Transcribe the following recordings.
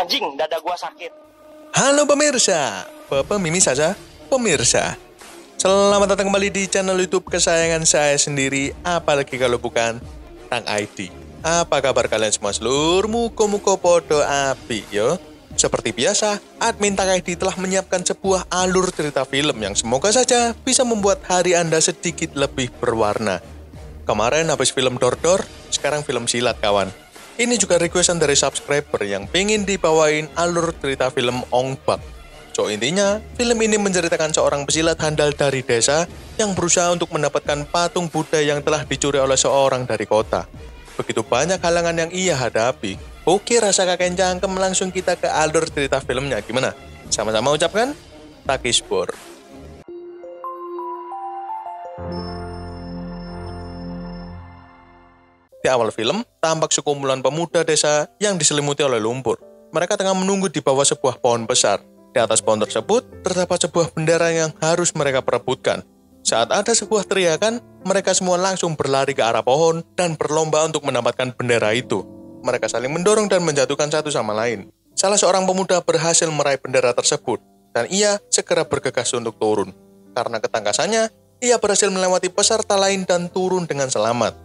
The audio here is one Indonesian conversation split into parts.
Anjing, dada gua sakit. Halo pemirsa, Bapak Mimi saja pemirsa. Selamat datang kembali di channel YouTube kesayangan saya sendiri, apalagi kalau bukan Tang ID. Apa kabar kalian semua seluruh muko-muko podo api yo? Seperti biasa, admin Tang ID telah menyiapkan sebuah alur cerita film yang semoga saja bisa membuat hari Anda sedikit lebih berwarna. Kemarin habis film Dor-Dor, sekarang film silat kawan. Ini juga requestan dari subscriber yang pengen dibawain alur cerita film Ong Bak. So intinya, film ini menceritakan seorang pesilat handal dari desa yang berusaha untuk mendapatkan patung Buddha yang telah dicuri oleh seorang dari kota. Begitu banyak halangan yang ia hadapi. Oke, rasa kakek cangkem, langsung kita ke alur cerita filmnya. Gimana? Sama-sama ucapkan Takispor. Di awal film, tampak sekumpulan pemuda desa yang diselimuti oleh lumpur. Mereka tengah menunggu di bawah sebuah pohon besar. Di atas pohon tersebut, terdapat sebuah bendera yang harus mereka perebutkan. Saat ada sebuah teriakan, mereka semua langsung berlari ke arah pohon dan berlomba untuk mendapatkan bendera itu. Mereka saling mendorong dan menjatuhkan satu sama lain. Salah seorang pemuda berhasil meraih bendera tersebut, dan ia segera bergegas untuk turun. Karena ketangkasannya, ia berhasil melewati peserta lain dan turun dengan selamat.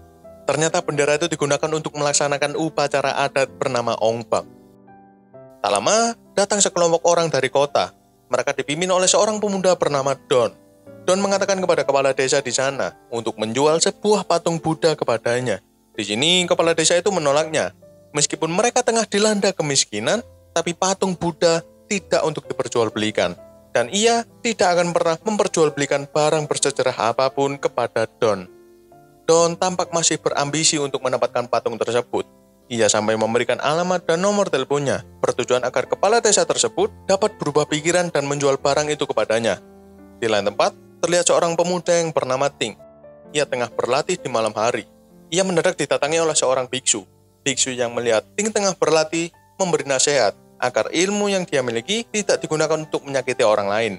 Ternyata bendera itu digunakan untuk melaksanakan upacara adat bernama Ong Bak. Tak lama, datang sekelompok orang dari kota. Mereka dipimpin oleh seorang pemuda bernama Don. Don mengatakan kepada kepala desa di sana untuk menjual sebuah patung Buddha kepadanya. Di sini, kepala desa itu menolaknya. Meskipun mereka tengah dilanda kemiskinan, tapi patung Buddha tidak untuk diperjualbelikan. Dan ia tidak akan pernah memperjualbelikan barang bersejarah apapun kepada Don. Don tampak masih berambisi untuk mendapatkan patung tersebut. Ia sampai memberikan alamat dan nomor teleponnya, bertujuan agar kepala desa tersebut dapat berubah pikiran dan menjual barang itu kepadanya. Di lain tempat, terlihat seorang pemuda yang bernama Ting. Ia tengah berlatih di malam hari. Ia mendadak didatangi oleh seorang biksu. Biksu yang melihat Ting tengah berlatih memberi nasihat agar ilmu yang dia miliki tidak digunakan untuk menyakiti orang lain.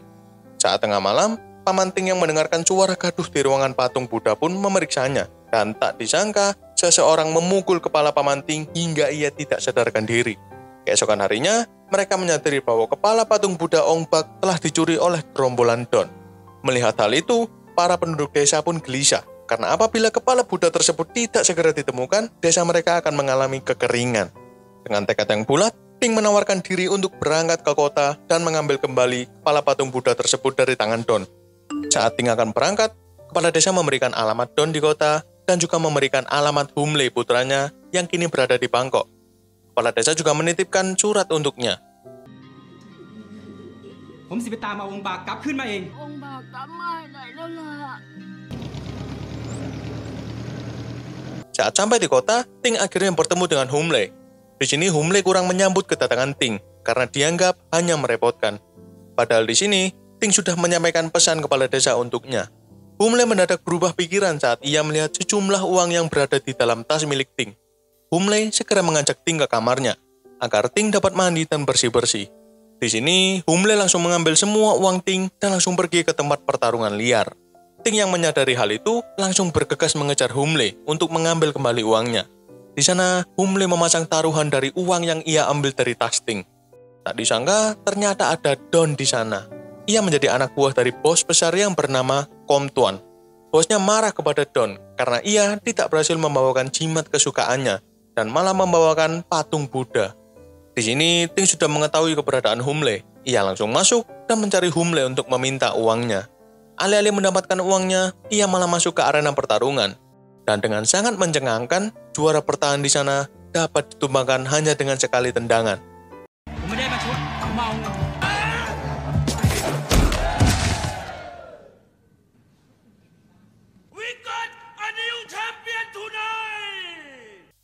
Saat tengah malam, Paman Ting yang mendengarkan suara gaduh di ruangan patung Buddha pun memeriksanya. Dan tak disangka, seseorang memukul kepala Paman Ting hingga ia tidak sadarkan diri. Keesokan harinya, mereka menyadari bahwa kepala patung Buddha Ong Bak telah dicuri oleh gerombolan Don. Melihat hal itu, para penduduk desa pun gelisah. Karena apabila kepala Buddha tersebut tidak segera ditemukan, desa mereka akan mengalami kekeringan. Dengan tekad yang bulat, Ting menawarkan diri untuk berangkat ke kota dan mengambil kembali kepala patung Buddha tersebut dari tangan Don. Saat Ting akan berangkat, kepala desa memberikan alamat Don di kota dan juga memberikan alamat Humle putranya yang kini berada di Bangkok. Kepala desa juga menitipkan surat untuknya. Saat sampai di kota, Ting akhirnya bertemu dengan Humle. Di sini Humle kurang menyambut kedatangan Ting karena dianggap hanya merepotkan. Padahal di sini Ting sudah menyampaikan pesan kepala desa untuknya. Humle mendadak berubah pikiran saat ia melihat sejumlah uang yang berada di dalam tas milik Ting. Humle segera mengajak Ting ke kamarnya, agar Ting dapat mandi dan bersih-bersih. Di sini, Humle langsung mengambil semua uang Ting dan langsung pergi ke tempat pertarungan liar. Ting yang menyadari hal itu, langsung bergegas mengejar Humle untuk mengambil kembali uangnya. Di sana, Humle memasang taruhan dari uang yang ia ambil dari tas Ting. Tak disangka, ternyata ada Don di sana. Ia menjadi anak buah dari bos besar yang bernama Kom Tuan. Bosnya marah kepada Don karena ia tidak berhasil membawakan jimat kesukaannya dan malah membawakan patung Buddha. Di sini, Ting sudah mengetahui keberadaan Humle. Ia langsung masuk dan mencari Humle untuk meminta uangnya. Alih-alih mendapatkan uangnya, ia malah masuk ke arena pertarungan. Dan dengan sangat mencengangkan, juara bertahan di sana dapat ditumbangkan hanya dengan sekali tendangan.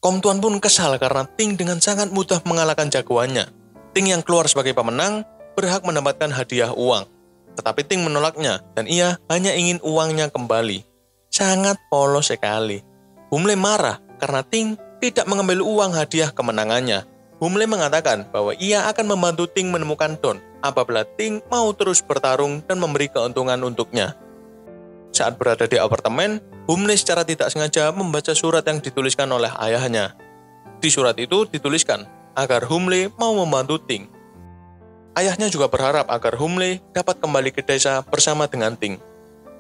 Kom Tuan pun kesal karena Ting dengan sangat mudah mengalahkan jagoannya. Ting yang keluar sebagai pemenang berhak mendapatkan hadiah uang. Tetapi Ting menolaknya dan ia hanya ingin uangnya kembali. Sangat polos sekali. Humle marah karena Ting tidak mengambil uang hadiah kemenangannya. Humle mengatakan bahwa ia akan membantu Ting menemukan Don apabila Ting mau terus bertarung dan memberi keuntungan untuknya. Saat berada di apartemen, Humle secara tidak sengaja membaca surat yang dituliskan oleh ayahnya. Di surat itu dituliskan agar Humle mau membantu Ting. Ayahnya juga berharap agar Humle dapat kembali ke desa bersama dengan Ting.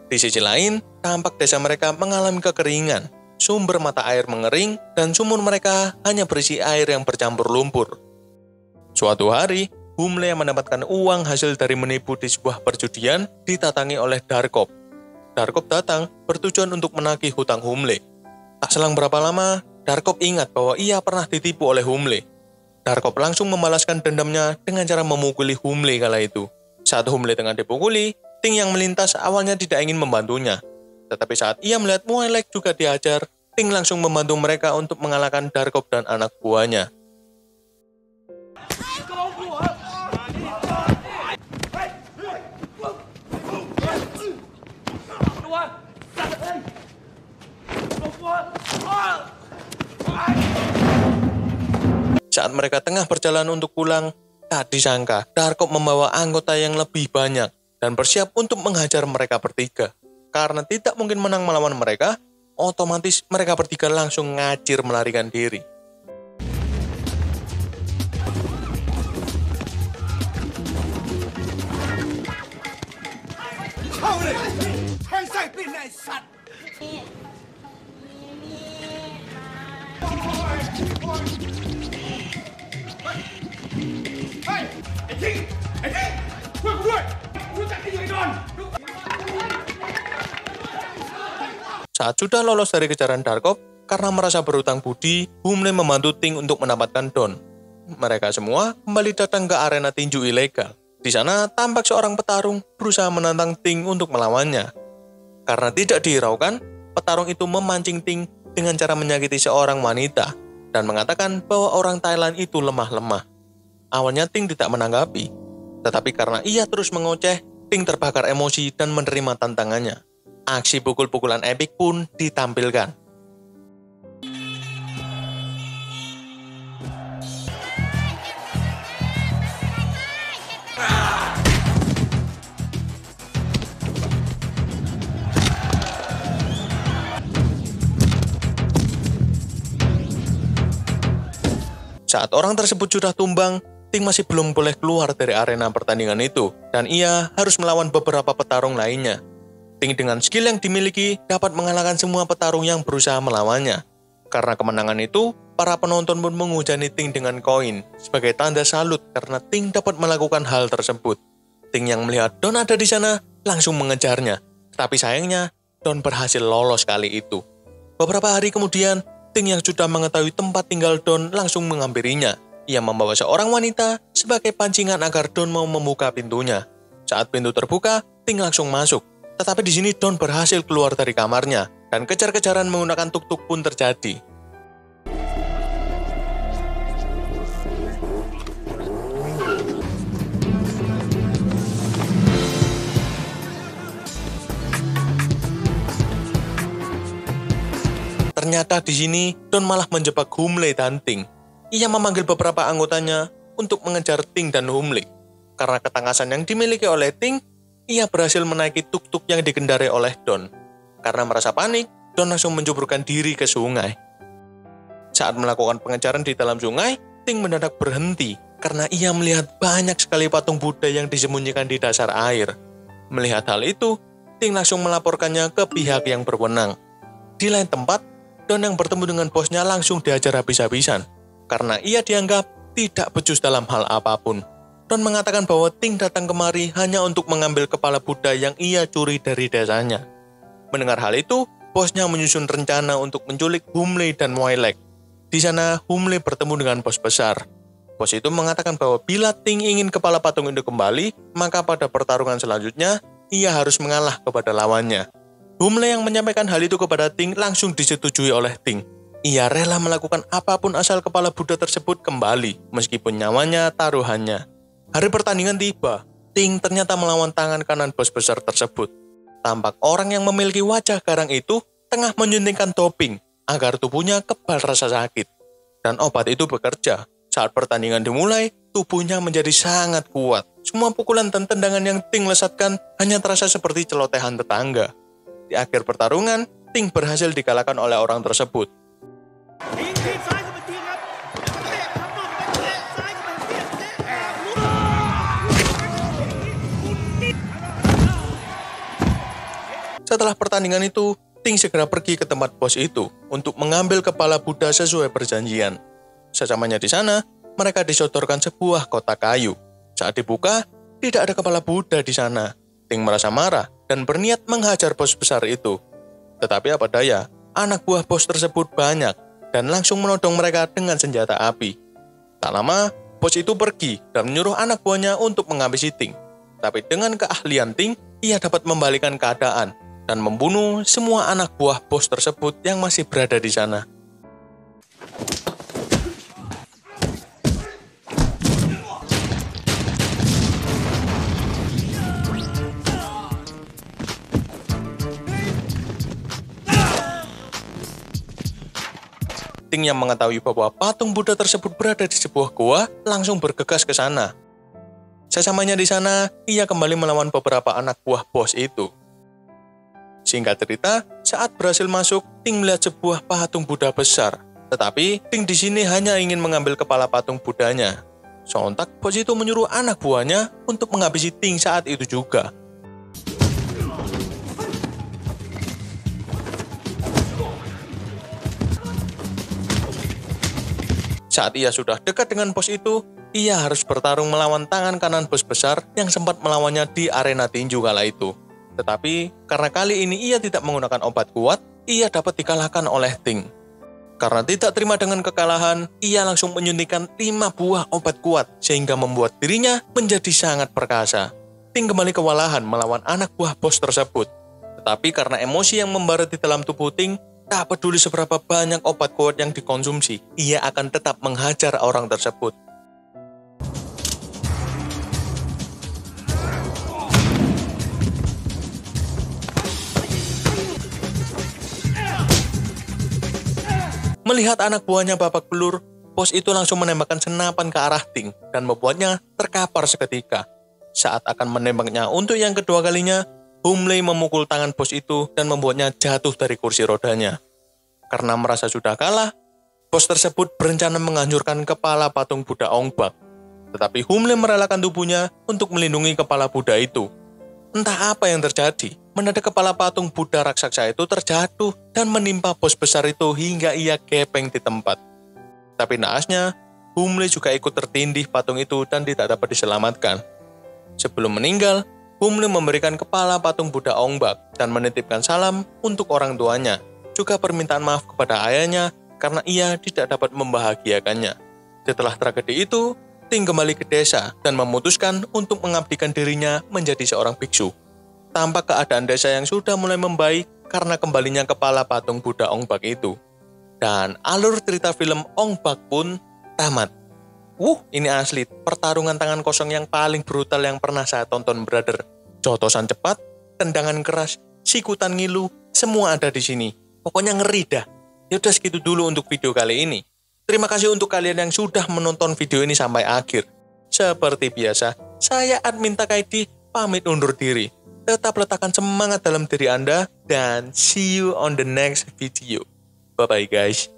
Di sisi lain, tampak desa mereka mengalami kekeringan, sumber mata air mengering, dan sumur mereka hanya berisi air yang bercampur lumpur. Suatu hari, Humle yang mendapatkan uang hasil dari menipu di sebuah perjudian ditatangi oleh Darkop. Darkop datang bertujuan untuk menagih hutang Humle. Tak selang berapa lama, Darkop ingat bahwa ia pernah ditipu oleh Humle. Darkop langsung membalaskan dendamnya dengan cara memukuli Humle kala itu. Saat Humle tengah dipukuli, Ting yang melintas awalnya tidak ingin membantunya. Tetapi saat ia melihat Moelek juga diajar, Ting langsung membantu mereka untuk mengalahkan Darkop dan anak buahnya. Saat mereka tengah berjalan untuk pulang, tak disangka Darkop membawa anggota yang lebih banyak dan bersiap untuk menghajar mereka bertiga. Karena tidak mungkin menang melawan mereka, otomatis mereka bertiga langsung ngacir melarikan diri. Saat sudah lolos dari kejaran Darkop, karena merasa berutang budi, Humle membantu Ting untuk mendapatkan Don. Mereka semua kembali datang ke arena tinju ilegal. Di sana tampak seorang petarung berusaha menantang Ting untuk melawannya. Karena tidak dihiraukan, petarung itu memancing Ting dengan cara menyakiti seorang wanita dan mengatakan bahwa orang Thailand itu lemah-lemah. Awalnya Ting tidak menanggapi, tetapi karena ia terus mengoceh, Ting terbakar emosi dan menerima tantangannya. Aksi pukul-pukulan epik pun ditampilkan. Saat orang tersebut sudah tumbang, Ting masih belum boleh keluar dari arena pertandingan itu, dan ia harus melawan beberapa petarung lainnya. Ting dengan skill yang dimiliki dapat mengalahkan semua petarung yang berusaha melawannya. Karena kemenangan itu, para penonton pun menghujani Ting dengan koin sebagai tanda salut karena Ting dapat melakukan hal tersebut. Ting yang melihat Don ada di sana langsung mengejarnya, tapi sayangnya Don berhasil lolos kali itu. Beberapa hari kemudian, Ting yang sudah mengetahui tempat tinggal Don langsung menghampirinya. Ia membawa seorang wanita sebagai pancingan agar Don mau membuka pintunya. Saat pintu terbuka, Ting langsung masuk. Tetapi di sini Don berhasil keluar dari kamarnya dan kejar-kejaran menggunakan tuk-tuk pun terjadi. Ternyata di sini Don malah menjebak Humle dan Ting. Ia memanggil beberapa anggotanya untuk mengejar Ting dan Humle. Karena ketangkasan yang dimiliki oleh Ting, ia berhasil menaiki tuk-tuk yang dikendarai oleh Don. Karena merasa panik, Don langsung menjeburkan diri ke sungai. Saat melakukan pengejaran di dalam sungai, Ting mendadak berhenti karena ia melihat banyak sekali patung Buddha yang disembunyikan di dasar air. Melihat hal itu, Ting langsung melaporkannya ke pihak yang berwenang. Di lain tempat, Don yang bertemu dengan bosnya langsung diajar habis-habisan karena ia dianggap tidak becus dalam hal apapun. Don mengatakan bahwa Ting datang kemari hanya untuk mengambil kepala Buddha yang ia curi dari desanya. Mendengar hal itu, bosnya menyusun rencana untuk menculik Humle dan Moelek. Di sana, Humle bertemu dengan bos besar. Bos itu mengatakan bahwa bila Ting ingin kepala patung itu kembali, maka pada pertarungan selanjutnya, ia harus mengalah kepada lawannya. Humle yang menyampaikan hal itu kepada Ting langsung disetujui oleh Ting. Ia rela melakukan apapun asal kepala Buddha tersebut kembali, meskipun nyawanya taruhannya. Hari pertandingan tiba, Ting ternyata melawan tangan kanan bos besar tersebut. Tampak orang yang memiliki wajah garang itu tengah menyuntikkan doping agar tubuhnya kebal rasa sakit. Dan obat itu bekerja. Saat pertandingan dimulai, tubuhnya menjadi sangat kuat. Semua pukulan dan tendangan yang Ting lesatkan hanya terasa seperti celotehan tetangga. Di akhir pertarungan, Ting berhasil dikalahkan oleh orang tersebut. Setelah pertandingan itu, Ting segera pergi ke tempat bos itu untuk mengambil kepala Buddha sesuai perjanjian. Sesamanya di sana, mereka disodorkan sebuah kotak kayu. Saat dibuka, tidak ada kepala Buddha di sana. Ting merasa marah dan berniat menghajar bos besar itu. Tetapi apa daya, anak buah bos tersebut banyak dan langsung menodong mereka dengan senjata api. Tak lama, bos itu pergi dan menyuruh anak buahnya untuk menghabisi Ting. Tapi dengan keahlian Ting, ia dapat membalikan keadaan dan membunuh semua anak buah bos tersebut yang masih berada di sana. Ting yang mengetahui bahwa patung Buddha tersebut berada di sebuah goa langsung bergegas ke sana. Sesamanya di sana, ia kembali melawan beberapa anak buah bos itu. Singkat cerita, saat berhasil masuk, Ting melihat sebuah patung Buddha besar. Tetapi, Ting di sini hanya ingin mengambil kepala patung Buddhanya. Sontak, bos itu menyuruh anak buahnya untuk menghabisi Ting saat itu juga. Saat ia sudah dekat dengan bos itu, ia harus bertarung melawan tangan kanan bos besar yang sempat melawannya di arena tinju kala itu. Tetapi, karena kali ini ia tidak menggunakan obat kuat, ia dapat dikalahkan oleh Ting. Karena tidak terima dengan kekalahan, ia langsung menyuntikkan 5 buah obat kuat, sehingga membuat dirinya menjadi sangat perkasa. Ting kembali kewalahan melawan anak buah bos tersebut. Tetapi karena emosi yang membara di dalam tubuh Ting, tak peduli seberapa banyak obat kuat yang dikonsumsi, ia akan tetap menghajar orang tersebut. Melihat anak buahnya babak belur, bos itu langsung menembakkan senapan ke arah Ting dan membuatnya terkapar seketika. Saat akan menembaknya untuk yang kedua kalinya, Humley memukul tangan bos itu dan membuatnya jatuh dari kursi rodanya. Karena merasa sudah kalah, bos tersebut berencana menghancurkan kepala patung Buddha Ong Bak. Tetapi Humley merelakan tubuhnya untuk melindungi kepala Buddha itu. Entah apa yang terjadi, mendadak kepala patung Buddha raksasa itu terjatuh dan menimpa bos besar itu hingga ia gepeng di tempat. Tapi naasnya, Humley juga ikut tertindih patung itu dan tidak dapat diselamatkan. Sebelum meninggal, Humley memberikan kepala patung Buddha Ong Bak dan menitipkan salam untuk orang tuanya, juga permintaan maaf kepada ayahnya karena ia tidak dapat membahagiakannya. Setelah tragedi itu, Ting kembali ke desa dan memutuskan untuk mengabdikan dirinya menjadi seorang biksu. Tampak keadaan desa yang sudah mulai membaik karena kembalinya kepala patung Buddha Ong Bak itu. Dan alur cerita film Ong Bak pun tamat. Ini asli pertarungan tangan kosong yang paling brutal yang pernah saya tonton, brother. Jotosan cepat, tendangan keras, sikutan ngilu, semua ada di sini. Pokoknya ngeri dah. Yaudah segitu dulu untuk video kali ini. Terima kasih untuk kalian yang sudah menonton video ini sampai akhir. Seperti biasa, saya Admin Takaidi pamit undur diri. Tetap letakkan semangat dalam diri Anda dan see you on the next video. Bye-bye guys.